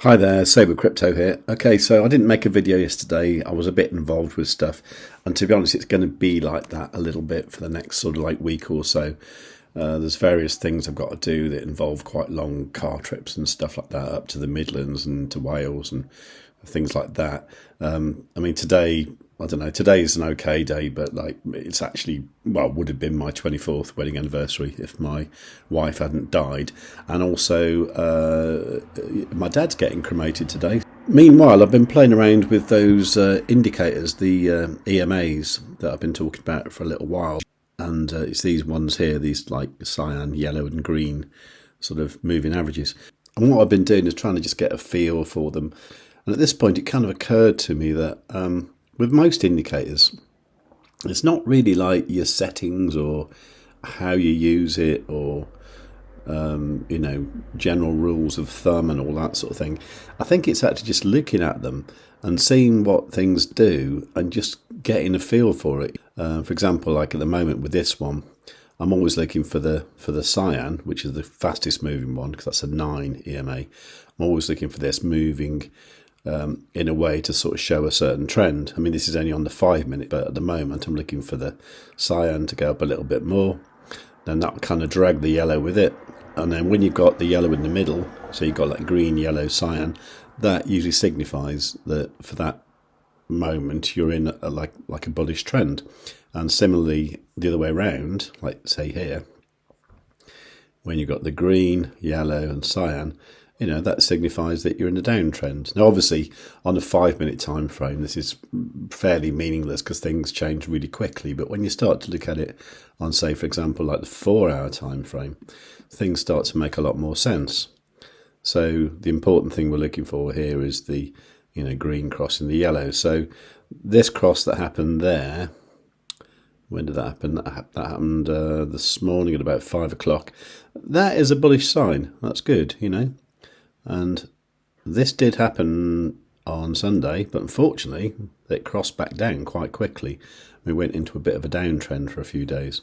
Hi there, Savewith Crypto here. Okay, so I didn't make a video yesterday. I was a bit involved with stuff, and to be honest, it's going to be like that a little bit for the next sort of like week or so. There's various things I've got to do that involve quite long car trips and stuff like that, up to the Midlands and to Wales and things like that. I mean, today, I don't know, today's an okay day, but like it's actually, well, would have been my 24th wedding anniversary if my wife hadn't died. And also, my dad's getting cremated today. Meanwhile, I've been playing around with those indicators, the EMAs that I've been talking about for a little while. And it's these ones here, these like cyan, yellow and green sort of moving averages. And what I've been doing is trying to just get a feel for them. And at this point, it kind of occurred to me that with most indicators, it's not really like your settings or how you use it or, general rules of thumb and all that sort of thing. I think it's actually just looking at them and seeing what things do and just getting a feel for it. For example, like at the moment with this one, I'm always looking for the cyan, which is the fastest moving one, because that's a 9 EMA. I'm always looking for this moving in a way to sort of show a certain trend. I mean, this is only on the 5 minute, but at the moment I'm looking for the cyan to go up a little bit more. Then that will kind of drag the yellow with it. And then when you've got the yellow in the middle, so you've got like green, yellow, cyan, that usually signifies that for that moment you're in like a bullish trend. And similarly, the other way around, like say here, when you've got the green, yellow and cyan, that signifies that you're in a downtrend. Now, obviously, on a 5 minute time frame, this is fairly meaningless because things change really quickly. But when you start to look at it on, say, for example, like the 4 hour time frame, things start to make a lot more sense. So the important thing we're looking for here is the, green crossing the yellow. So this cross that happened there, when did that happen? That happened this morning at about 5 o'clock. That is a bullish sign. That's good, And this did happen on Sunday, but unfortunately, it crossed back down quite quickly. We went into a bit of a downtrend for a few days.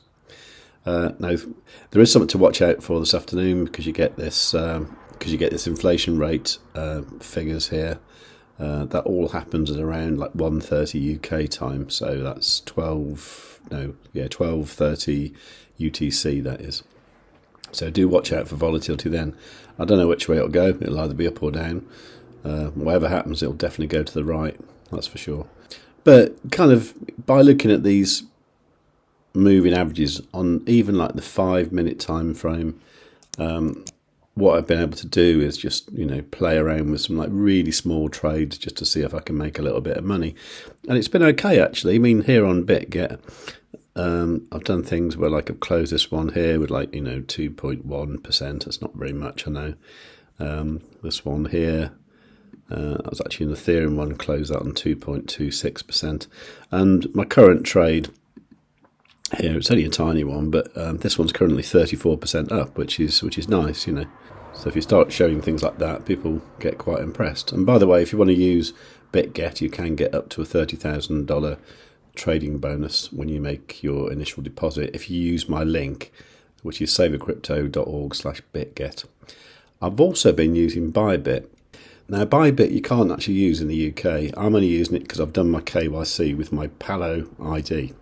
Now, there is something to watch out for this afternoon because you get this inflation rate figures here. That all happens at around like 1:30 UK time, so that's 12:30 UTC. That is. So do watch out for volatility then. I don't know which way it'll go. It'll either be up or down. Whatever happens, it'll definitely go to the right. That's for sure. But kind of by looking at these moving averages on even like the 5 minute time frame, what I've been able to do is just, play around with some like really small trades just to see if I can make a little bit of money. And it's been okay, actually. I mean, here on Bitget, I've done things where like I've closed this one here with like 2.1%. That's not very much, I know. This one here, I was actually in the Ethereum one, closed that on 2.26%. And my current trade here, it's only a tiny one, but this one's currently 34% up, which is nice, So if you start showing things like that, people get quite impressed. And by the way, if you want to use Bitget, you can get up to a $30,000 trading bonus when you make your initial deposit if you use my link, which is savewithcrypto.org/bitget. I've also been using ByBit. Now, ByBit you can't actually use in the UK. I'm only using it because I've done my KYC with my Palo ID.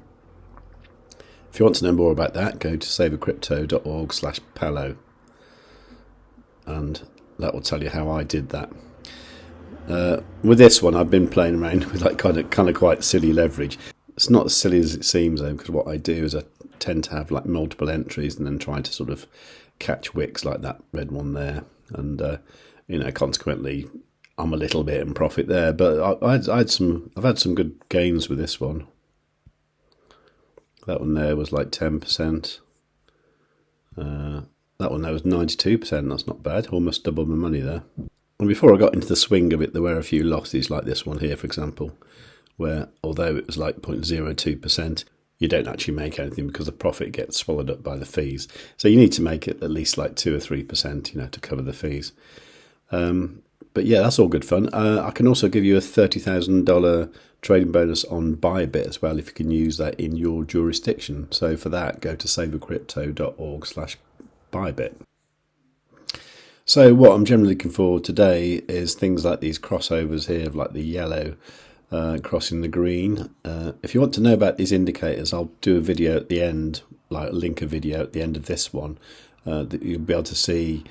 If you want to know more about that, go to savewithcrypto.org/Palo, and that will tell you how I did that. With this one, I've been playing around with like kind of quite silly leverage. It's not as silly as it seems though, because what I do is I tend to have like multiple entries and then try to sort of catch wicks like that red one there, and consequently, I'm a little bit in profit there. But I've had some good gains with this one. That one there was like 10%. That one there was 92%. That's not bad. Almost double my money there. And before I got into the swing of it, there were a few losses, like this one here, for example, where although it was like 0.02%, you don't actually make anything because the profit gets swallowed up by the fees. So you need to make it at least like 2 or 3%, to cover the fees. But yeah, that's all good fun. I can also give you a $30,000 trading bonus on ByBit as well if you can use that in your jurisdiction. So for that, go to savewithcrypto.org/ByBit. So what I'm generally looking for today is things like these crossovers here, like the yellow crossing the green. If you want to know about these indicators, I'll do a video at the end, like link a video at the end of this one, that you'll be able to see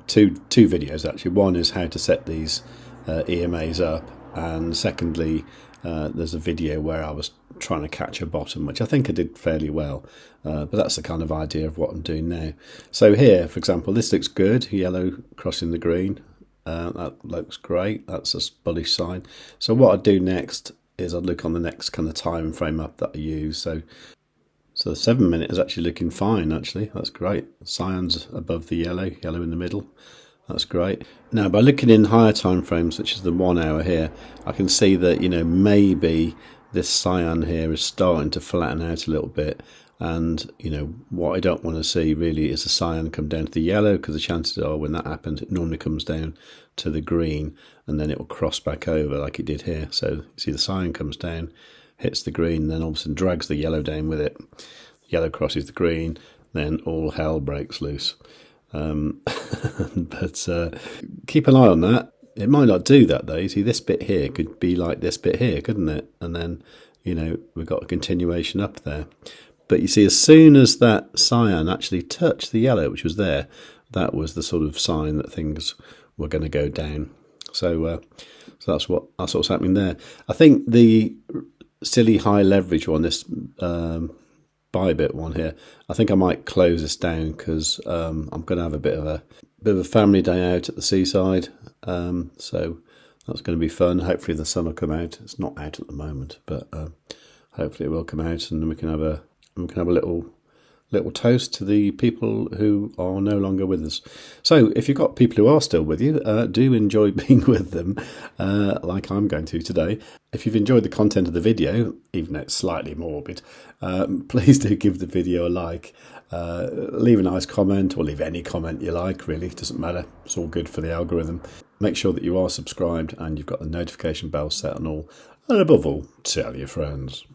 two videos actually. One is how to set these EMAs up, and secondly, there's a video where I was trying to catch a bottom, which I think I did fairly well, but that's the kind of idea of what I'm doing now. So here, for example, this looks good, yellow crossing the green. That looks great. That's a bullish sign. So what I'd do next is I'd look on the next kind of time frame up that I use. So the 7 minute is actually looking fine, actually. That's great. Cyan's above the yellow in the middle. That's great. Now, by looking in higher time frames, such as the 1 hour here, I can see that, maybe this cyan here is starting to flatten out a little bit. And, what I don't want to see really is the cyan come down to the yellow, because the chances are when that happens, it normally comes down to the green and then it will cross back over like it did here. So you see the cyan comes down, hits the green, and then all of a sudden drags the yellow down with it. The yellow crosses the green, then all hell breaks loose. But keep an eye on that. It might not do that though. You see, this bit here could be like this bit here, couldn't it? And then, we've got a continuation up there. But you see, as soon as that cyan actually touched the yellow, which was there, that was the sort of sign that things were going to go down. So that's what's happening there. I think the silly high leverage one, this ByBit one here, I think I might close this down because I'm going to have a bit of a family day out at the seaside. So that's going to be fun. Hopefully the sun will come out. It's not out at the moment, but hopefully it will come out, and then we can have a little toast to the people who are no longer with us. So if you've got people who are still with you, do enjoy being with them, like I'm going to today. If you've enjoyed the content of the video, even though it's slightly morbid, please do give the video a like. Leave a nice comment, or leave any comment you like, really. It doesn't matter. It's all good for the algorithm. Make sure that you are subscribed and you've got the notification bell set and all. And above all, tell your friends.